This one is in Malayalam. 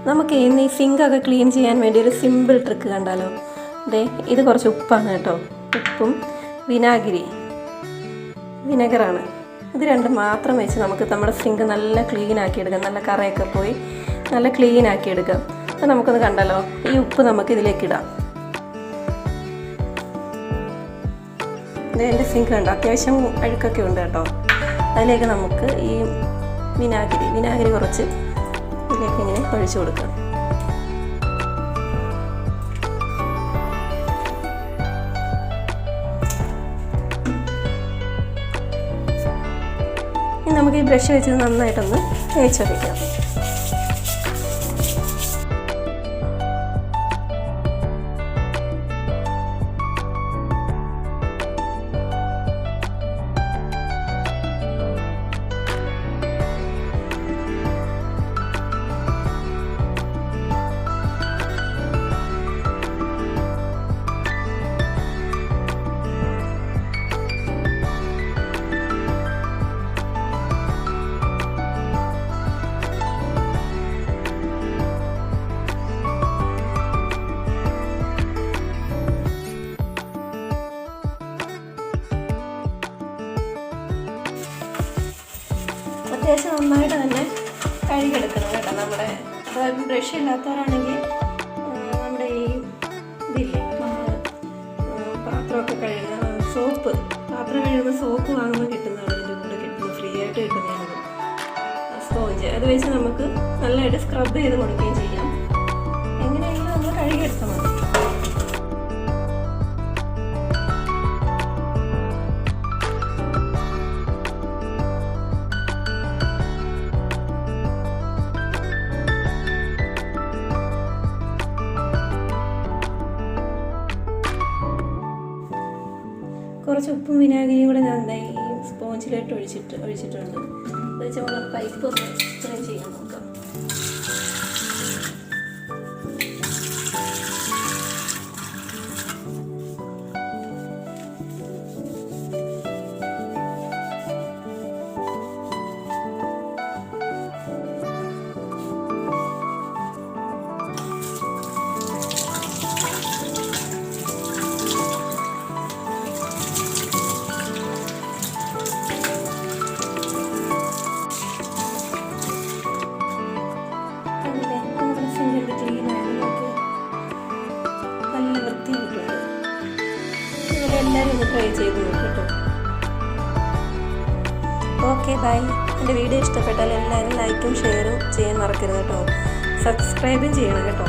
നമുക്ക് ഇന്ന് ഈ സിങ്കൊക്കെ ക്ലീൻ ചെയ്യാൻ വേണ്ടി ഒരു സിമ്പിൾ ട്രിക്ക് കണ്ടാലോ. ഇത് കുറച്ച് ഉപ്പാണ് കേട്ടോ. ഉപ്പും വിനെഗറാണ്. ഇത് രണ്ടും മാത്രം വെച്ച് നമുക്ക് നമ്മുടെ സിങ്ക് നല്ല ക്ലീൻ ആക്കി എടുക്കാം. നല്ല കറയൊക്കെ പോയി നല്ല ക്ലീൻ ആക്കി എടുക്കാം. അപ്പോൾ നമുക്കൊന്ന് കണ്ടല്ലോ. ഈ ഉപ്പ് നമുക്ക് ഇതിലേക്ക് ഇടാം. എൻ്റെ സിങ്ക് കണ്ടോ, അത്യാവശ്യം അഴുക്കൊക്കെ ഉണ്ട് കേട്ടോ. അതിലേക്ക് നമുക്ക് ഈ വിനാഗിരി കുറച്ച് ഇതിലേക്ക് ഇങ്ങനെ ഒഴിച്ചു കൊടുക്കാം. ഇനി നമുക്ക് ഈ ബ്രഷ് വെച്ച് നന്നായിട്ടൊന്ന് തേച്ചൊഴിക്കാം. അത്യാവശ്യം നന്നായിട്ട് തന്നെ കഴുകിയെടുക്കണം കേട്ടോ. നമ്മുടെ ബ്രഷ് ഇല്ലാത്തവരാണെങ്കിൽ നമ്മുടെ ഈ ഇതില്ലേ, പാത്രമൊക്കെ കഴുകുന്ന പാത്രം കഴുകുന്ന സോപ്പ് വാങ്ങുമ്പോൾ കിട്ടുന്നതാണ്. ഇതിൻ്റെ കൂടെ കിട്ടുന്നത്, ഫ്രീ ആയിട്ട് കിട്ടുന്നതാണ് സ്പോഞ്ച്. അത് വെച്ച് നമുക്ക് നല്ലതായിട്ട് സ്ക്രബ് ചെയ്ത് കൊടുക്കുകയും ചെയ്യാം. എങ്ങനെയെങ്കിലും നമ്മൾ കഴുകിയെടുത്താൽ മതി. കുറച്ച് ഉപ്പും വിനാഗിരിയും കൂടെ ഞാൻ ഈ സ്പോഞ്ചിലോട്ട് ഒഴിച്ചിട്ടുണ്ട്. അത് വെച്ച് നമ്മൾ പൈപ്പ് ഒന്ന് ക്ലീൻ ചെയ്യാൻ നോക്കാം. എല്ലാവരും ഒന്ന് ട്രൈ ചെയ്ത് നോക്കും കേട്ടോ. Okay, by. എൻ്റെ വീഡിയോ ഇഷ്ടപ്പെട്ടാൽ എല്ലാവരും ലൈക്കും ഷെയറും ചെയ്യാൻ മറക്കരുത് കേട്ടോ. സബ്സ്ക്രൈബും ചെയ്യണം കേട്ടോ.